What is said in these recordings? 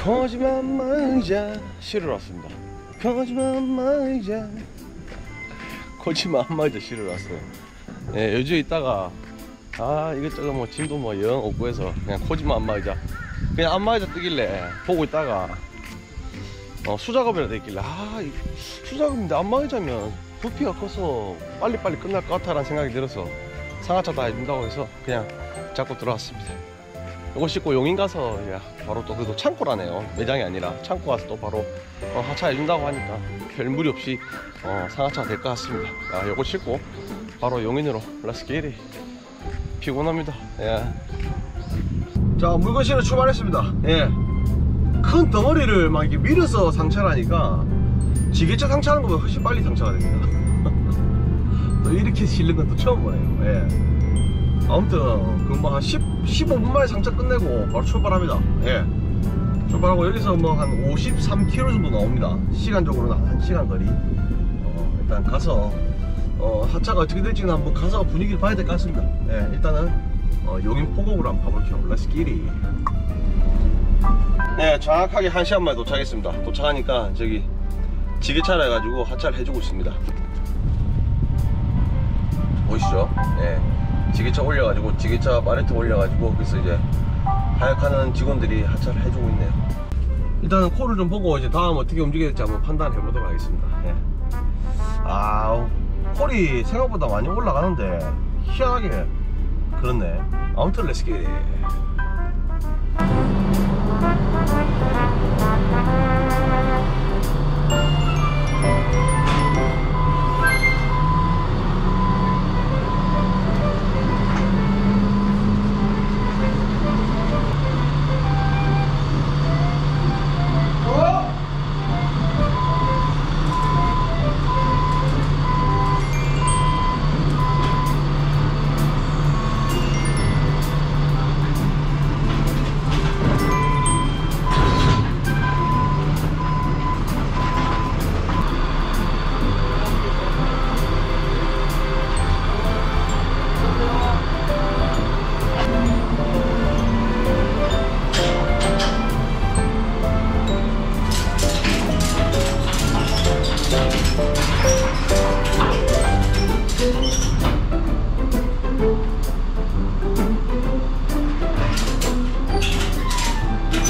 거짓말 말자 쉬러 왔습니다. 거짓말 말자 거짓말 말자 쉬러 왔어요. 예, 요즘에 있다가 이것저것 뭐 짐도 뭐 영 없고 해서 그냥 거짓말 안 말자, 그냥 안 말자 뜨길래 보고 있다가 수작업이라 돼있길래 수작업인데 안 말자면 부피가 커서 빨리빨리 끝날 것 같다라는 생각이 들어서 상하차 다 해준다고 해서 그냥 잡고 들어왔습니다. 이거 싣고 용인 가서 바로 또 그래도 창고라네요. 매장이 아니라 창고 가서 또 바로 하차 해준다고 하니까 별 무리 없이 상하차가 될 것 같습니다. 이거 싣고 바로 용인으로 렛츠 기릿. 피곤합니다. 자, 물건 실어 출발했습니다. 큰 덩어리를 막 이렇게 밀어서 상차를 하니까 지게차 상차하는 것보다 훨씬 빨리 상차가 됩니다. 또 이렇게 실는 건 또 처음 보네요. 아무튼 뭐 한 15분 만에 상차 끝내고 바로 출발합니다. 출발하고 여기서 뭐 한 53km 정도 나옵니다. 시간적으로는 한 1시간 거리. 일단 가서 하차가 어떻게 될지는 한번 가서 분위기를 봐야 될 것 같습니다. 일단은 용인 포곡으로 한번 가볼게요. 렛츠 기릿. 정확하게 1시간 만에 도착했습니다. 도착하니까 저기 지게차라 해가지고 하차를 해주고 있습니다. 보이시죠? 지게차 올려가지고 지게차 마레트 올려가지고 그래서 이제 하역하는 직원들이 하차를 해주고 있네요. 일단은 콜을 좀 보고 이제 다음 어떻게 움직여야 될지 한번 판단해 보도록 하겠습니다. 콜이 생각보다 많이 올라가는데 희한하게 그렇네. 아무튼 렛츠 기릿.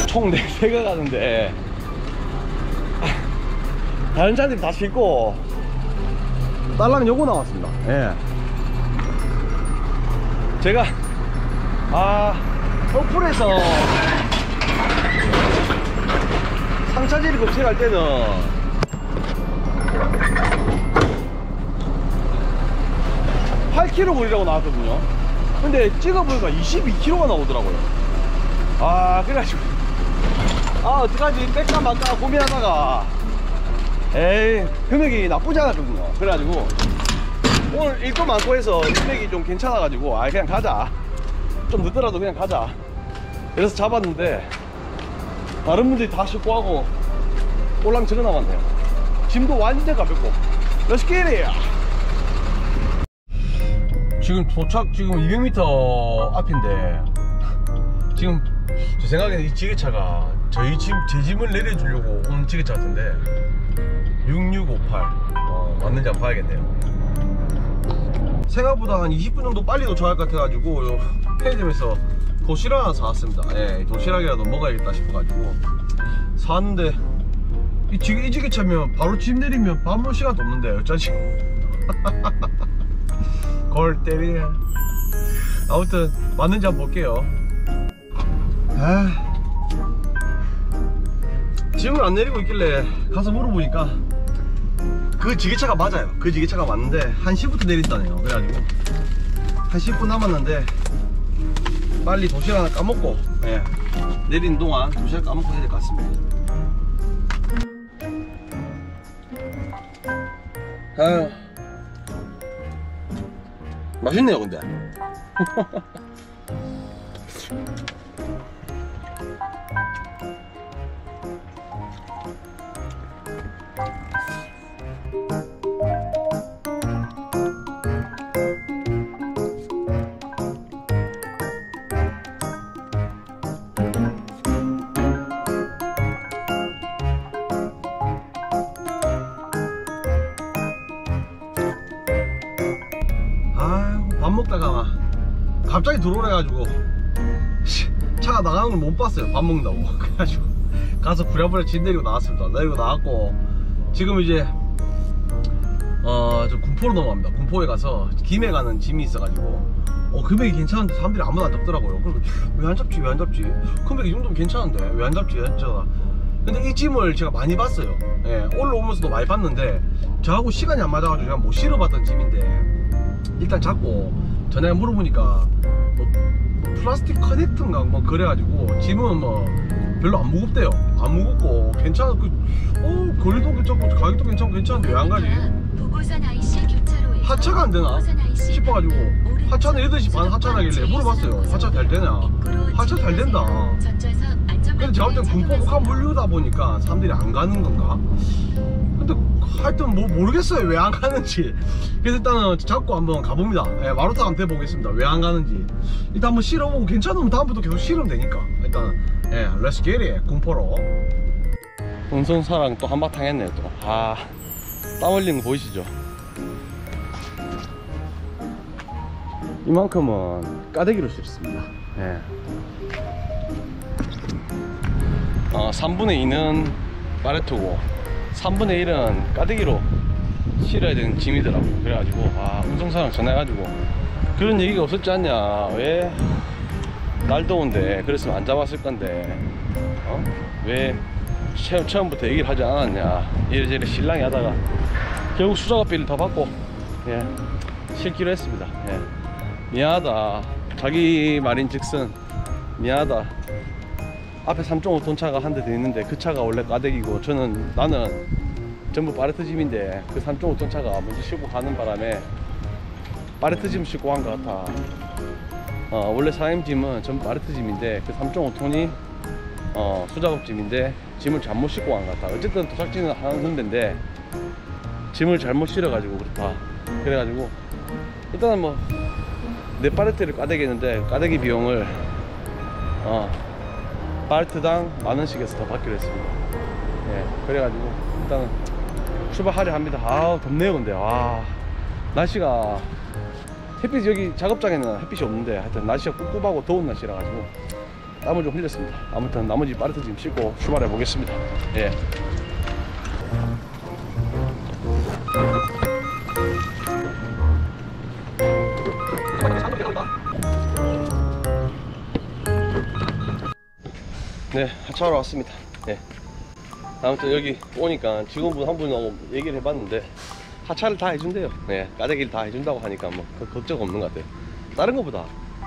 총 4대가 가는데 다른 차들이 다 싣고 딸랑 요거 나왔습니다. 제가 어플에서 상차질을 검색할 때는 8km 거리라고 나왔거든요. 근데 찍어보니까 22km가 나오더라고요. 그래가지고 어떡하지 뺄까 말까 고민하다가 금액이 나쁘지 않았거든요. 그래가지고 오늘 일도 많고 해서 금액이 좀 괜찮아가지고 그냥 가자, 좀 늦더라도 그냥 가자 그래서 잡았는데 다른 분들이 다 싣고 하고 꼴랑 저러 나왔네요. 짐도 완전 가볍고 렛츠 기릿. 지금 도착 지금 200m 앞인데 지금 제 생각에는 이 지게차가 제 짐을 내려주려고 온 지게차 같은데 6658 맞는지 한번 봐야겠네요. 생각보다 한 20분 정도 빨리 도착할 것 같아가지고 편의점에서 도시락 하나 사왔습니다. 도시락이라도 먹어야겠다 싶어가지고 사왔는데 이 지게차면 바로 짐 내리면 밥 먹을 시간도 없는데 어쩌지? 골 때리네. 아무튼 맞는지 한번 볼게요. 짐을 안 내리고 있길래 가서 물어보니까 그 지게차가 맞아요. 그 지게차가 맞는데 1시부터 내린다네요. 그래가지고 한 10분 남았는데 빨리 도시락 하나 까먹고 내리는 동안 도시락 까먹고 해야 될 것 같습니다. 맛있네요 근데. 갑자기 들어오래가지고 차가 나가는 걸 못 봤어요. 밥 먹는다고. 그래가지고 가서 부랴부랴 짐 내리고 나왔습니다. 내리고 나왔고 지금 이제 저 군포로 넘어갑니다. 군포에 가서 김해 가는 짐이 있어가지고 금액이 괜찮은데 사람들이 아무도 안 잡더라고요. 그리고 왜 안 잡지 왜 안 잡지, 금액이 이 정도면 괜찮은데 왜 안 잡지 진짜. 근데 이 짐을 제가 많이 봤어요. 예, 올라오면서도 많이 봤는데 저하고 시간이 안 맞아가지고 제가 못 실어봤던 짐인데 일단 잡고 전에 물어보니까 뭐 플라스틱 커넥터인가 뭐 그래가지고 짐은 뭐 별로 안 무겁대요. 안 무겁고 괜찮아. 거리도 괜찮고 가격도 괜찮고 괜찮은데 왜 안 가지? 하차가 안 되나 싶어가지고 하차는 8시 반 하차하길래 물어봤어요. 하차 잘 되냐? 하차 잘 된다. 근데 제가 볼 땐 군포가 물류다 보니까 사람들이 안 가는 건가? 근데 하여튼 뭐 모르겠어요 왜 안 가는지. 그래서 일단은 잡고 한번 가봅니다. 예, 마루타 한번 대보겠습니다. 왜 안 가는지. 일단 한번 실어보고 괜찮으면 다음부터 계속 실으면 되니까 일단 예, 렛츠 겟 잇. 군포로 운송사랑 또 한바탕 했네요. 또 땀 흘리는 거 보이시죠? 이만큼은 까대기로 실었습니다. 예. 3분의 2는 파레토고 3분의 1은 까대기로 실어야 되는 짐이더라고요. 그래가지고 운송사랑 전화해가지고 그런 얘기가 없었지 않냐, 왜 날 더운데 그랬으면 안 잡았을 건데 왜 처음부터 얘기를 하지 않았냐 이래저래 실랑이 하다가 결국 수작업비를 더 받고 예, 실기로 했습니다. 예. 미안하다, 자기 말인 즉슨 미안하다. 앞에 3.5톤 차가 한 대 더 있는데 그 차가 원래 까대기고 나는 전부 파레트 짐인데 그 3.5톤 차가 먼저 싣고 가는 바람에 파레트 짐 싣고 간 것 같아. 원래 사임 짐은 전부 파레트 짐인데 그 3.5톤이 수작업 짐인데 짐을 잘못 싣고 간 것 같아. 어쨌든 도착지는 하는 선배인데 짐을 잘못 실어가지고 그렇다. 그래가지고 일단은 뭐 내 파레트를 까대기했는데 까대기 비용을 파레트당 10,000원씩에서 더 받기로 했습니다. 예, 그래가지고 일단은 출발하려 합니다. 덥네요. 근데 날씨가 햇빛, 여기 작업장에는 햇빛이 없는데 하여튼 날씨가 꿉꿉하고 더운 날씨라 가지고 땀을 좀 흘렸습니다. 아무튼 나머지 파레트 지금 싣고 출발해 보겠습니다. 예. 네, 하차하러 왔습니다. 네. 아무튼 여기 오니까 직원분 한 분하고 얘기를 해봤는데 하차를 다 해준대요. 네, 까대기를 다 해준다고 하니까 뭐 걱정 없는 것 같아요. 다른 것보다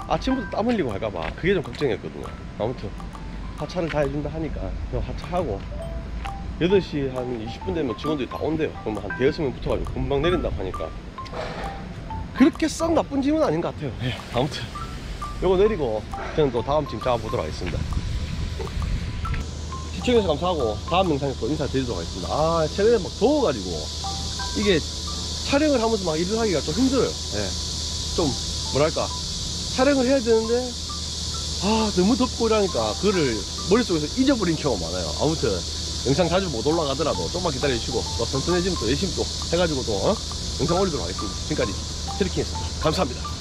아침부터 땀 흘리고 할까봐 그게 좀 걱정이었거든요. 아무튼 하차를 다 해준다 하니까 그냥 하차하고 8시 한 20분 되면 직원들이 다 온대요. 그럼 한 대여섯 명 붙어가지고 금방 내린다고 하니까 그렇게 썩 나쁜 짐은 아닌 것 같아요. 네, 아무튼 요거 내리고 저는 또 다음 짐 잡아보도록 하겠습니다. 시청해주셔서 감사하고 다음 영상에서 또 인사드리도록 하겠습니다. 최근에 막 더워가지고 이게 촬영을 하면서 막 일을 하기가 좀 힘들어요. 예. 좀 뭐랄까 촬영을 해야 되는데 너무 덥고 이러니까 그거를 머릿속에서 잊어버린 경우가 많아요. 아무튼 영상 자주 못 올라가더라도 조금만 기다려주시고 또 선선해지면 또 열심히 또 해가지고 또 영상 올리도록 하겠습니다. 지금까지 트리킹이었습니다. 감사합니다.